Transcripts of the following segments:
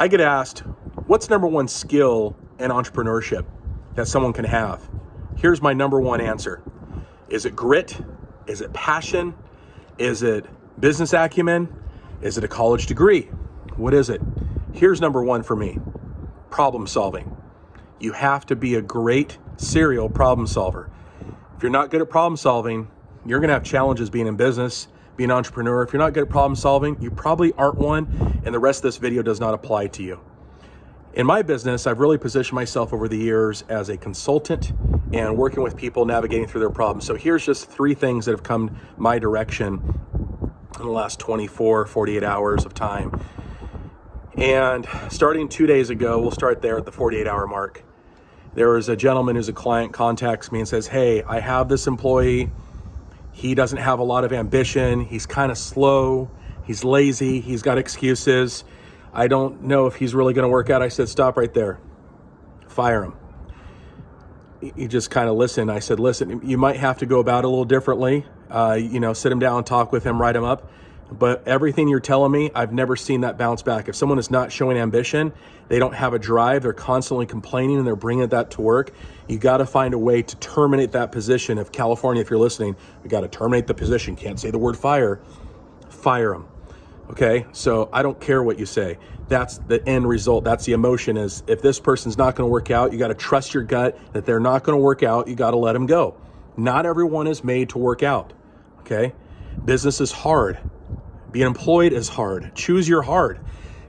I get asked, what's number one skill in entrepreneurship that someone can have? Here's my number one answer. Is it grit? Is it passion? Is it business acumen? Is it a college degree? What is it? Here's number one for me. Problem solving. You have to be a great serial problem solver. If you're not good at problem solving, you're going to have challenges being in business, being an entrepreneur. If you're not good at problem solving, you probably aren't one, and the rest of this video does not apply to you. In my business, I've really positioned myself over the years as a consultant and working with people navigating through their problems. So here's just 3 things that have come my direction in the last 24, 48 hours of time. And starting 2 days ago, we'll start there at the 48-hour mark. There was a gentleman who's a client contacts me and says, hey, I have this employee. He doesn't have a lot of ambition. He's kind of slow. He's lazy. He's got excuses. I don't know if he's really going to work out. I said, stop right there. Fire him. He just kind of listened. I said, listen, you might have to go about it a little differently. Sit him down, talk with him, write him up. But everything you're telling me, I've never seen that bounce back. If someone is not showing ambition, they don't have a drive, they're constantly complaining and they're bringing that to work, you got to find a way to terminate that position. If California, if you're listening, we got to terminate the position. Can't say the word fire. Fire them. Okay, so I don't care what you say. That's the end result. That's the emotion is if this person's not going to work out, you got to trust your gut that they're not going to work out. You got to let them go. Not everyone is made to work out. Okay, business is hard. Being employed is hard. Choose your hard.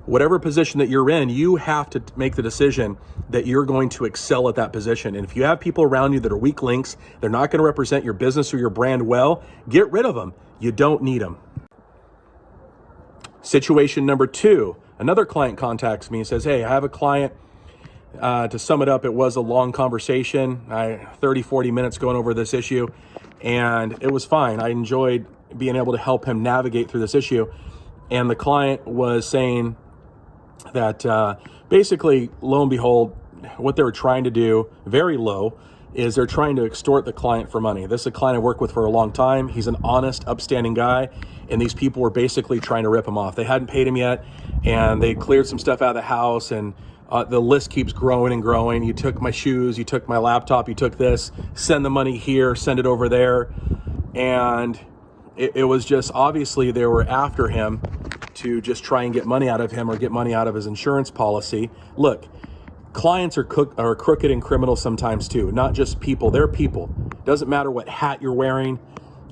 Whatever position that you're in, you have to make the decision that you're going to excel at that position. And if you have people around you that are weak links, they're not going to represent your business or your brand well, get rid of them. You don't need them. Situation number 2, another client contacts me and says, hey, I have a client. To sum it up, it was a long conversation, 30, 40 minutes going over this issue, and it was fine. I enjoyed being able to help him navigate through this issue. And the client was saying that basically, lo and behold, what they were trying to do, very low, is they're trying to extort the client for money. This is a client I worked with for a long time. He's an honest, upstanding guy, and these people were basically trying to rip him off. They hadn't paid him yet, and they cleared some stuff out of the house, and the list keeps growing and growing. You took my shoes, you took my laptop, you took this, send the money here, send it over there. And it was just obviously they were after him to just try and get money out of him or get money out of his insurance policy. Look, clients are crooked and criminal sometimes too, not just people. They're people. Doesn't matter what hat you're wearing.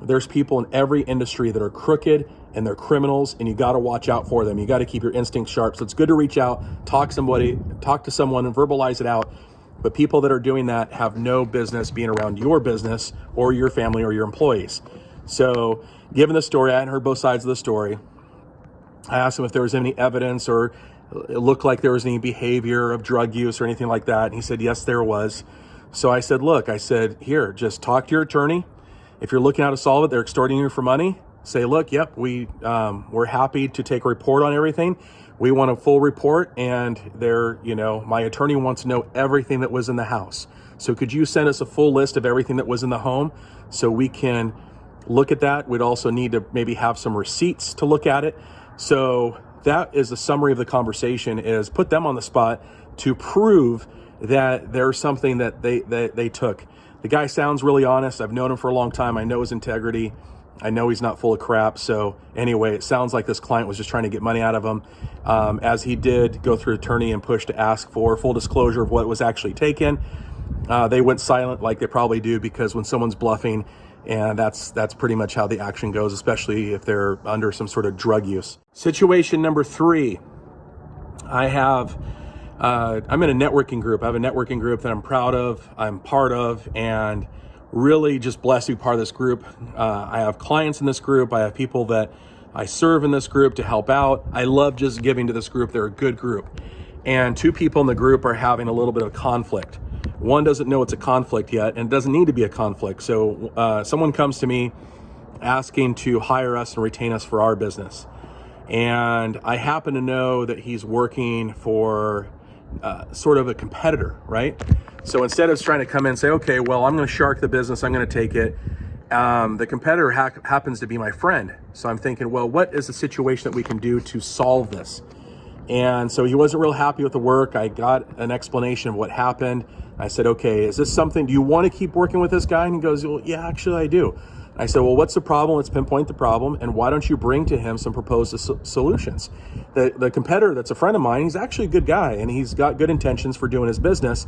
There's people in every industry that are crooked and they're criminals, and you got to watch out for them. You got to keep your instincts sharp. So it's good to reach out, talk to someone and verbalize it out. But people that are doing that have no business being around your business or your family or your employees. So given the story, I hadn't heard both sides of the story. I asked him if there was any evidence or it looked like there was any behavior of drug use or anything like that. And he said, yes, there was. So I said, look, here, just talk to your attorney. If you're looking how to solve it, they're extorting you for money. Say, look, yep, we're happy to take a report on everything. We want a full report, and my attorney wants to know everything that was in the house. So could you send us a full list of everything that was in the home so we can look at that? We'd also need to maybe have some receipts to look at it. So that is the summary of the conversation, is put them on the spot to prove that there's something that they took. The guy sounds really honest. I've known him for a long time. I know his integrity. I know he's not full of crap. So anyway, it sounds like this client was just trying to get money out of him, as he did go through attorney and push to ask for full disclosure of what was actually taken. They went silent like they probably do, because when someone's bluffing, and that's pretty much how the action goes, especially if they're under some sort of drug use. Situation number 3, I'm in a networking group. I have a networking group that I'm proud of, I'm part of, and really just blessed to be part of this group. I have clients in this group. I have people that I serve in this group to help out. I love just giving to this group. They're a good group. And 2 people in the group are having a little bit of conflict. One doesn't know it's a conflict yet, and it doesn't need to be a conflict. So someone comes to me asking to hire us and retain us for our business. And I happen to know that he's working for sort of a competitor, right? So instead of trying to come in and say, okay, well, I'm going to shark the business, I'm going to take it, the competitor happens to be my friend. So I'm thinking, well, what is the situation that we can do to solve this? And so he wasn't real happy with the work. I got an explanation of what happened. I said, okay, is this something, do you want to keep working with this guy? And he goes, well, yeah, actually I do. I said, well, what's the problem? Let's pinpoint the problem. And why don't you bring to him some proposed solutions? The competitor that's a friend of mine, he's actually a good guy and he's got good intentions for doing his business.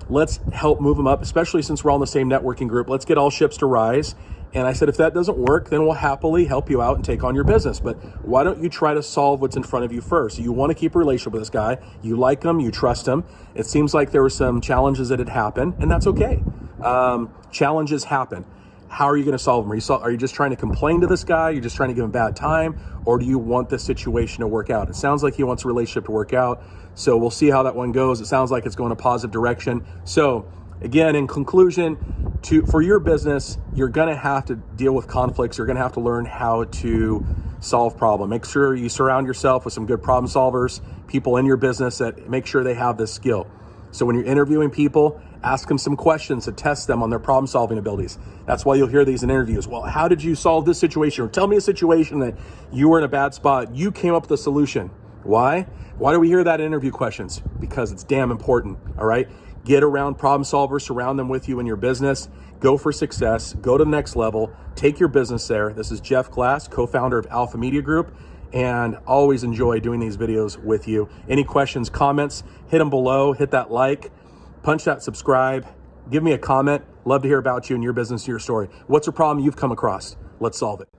Let's help move him up, especially since we're all in the same networking group. Let's get all ships to rise. And I said, if that doesn't work, then we'll happily help you out and take on your business. But why don't you try to solve what's in front of you first? You want to keep a relationship with this guy. You like him. You trust him. It seems like there were some challenges that had happened, and that's okay. Challenges happen. How are you going to solve them? Are you just trying to complain to this guy? You're just trying to give him bad time? Or do you want this situation to work out? It sounds like he wants a relationship to work out. So we'll see how that one goes. It sounds like it's going a positive direction. So again, in conclusion, for your business, you're going to have to deal with conflicts. You're going to have to learn how to solve problems. Make sure you surround yourself with some good problem solvers, people in your business that make sure they have this skill. So when you're interviewing people, ask them some questions to test them on their problem solving abilities. That's why you'll hear these in interviews. Well, how did you solve this situation? Or tell me a situation that you were in a bad spot. You came up with a solution. Why? Why do we hear that in interview questions? Because it's damn important, all right? Get around problem solvers, surround them with you in your business, go for success, go to the next level, take your business there. This is Jeff Glass, co-founder of Alpha Media Group, and always enjoy doing these videos with you. Any questions, comments, hit them below, hit that like, punch that subscribe, give me a comment. Love to hear about you and your business, your story. What's a problem you've come across? Let's solve it.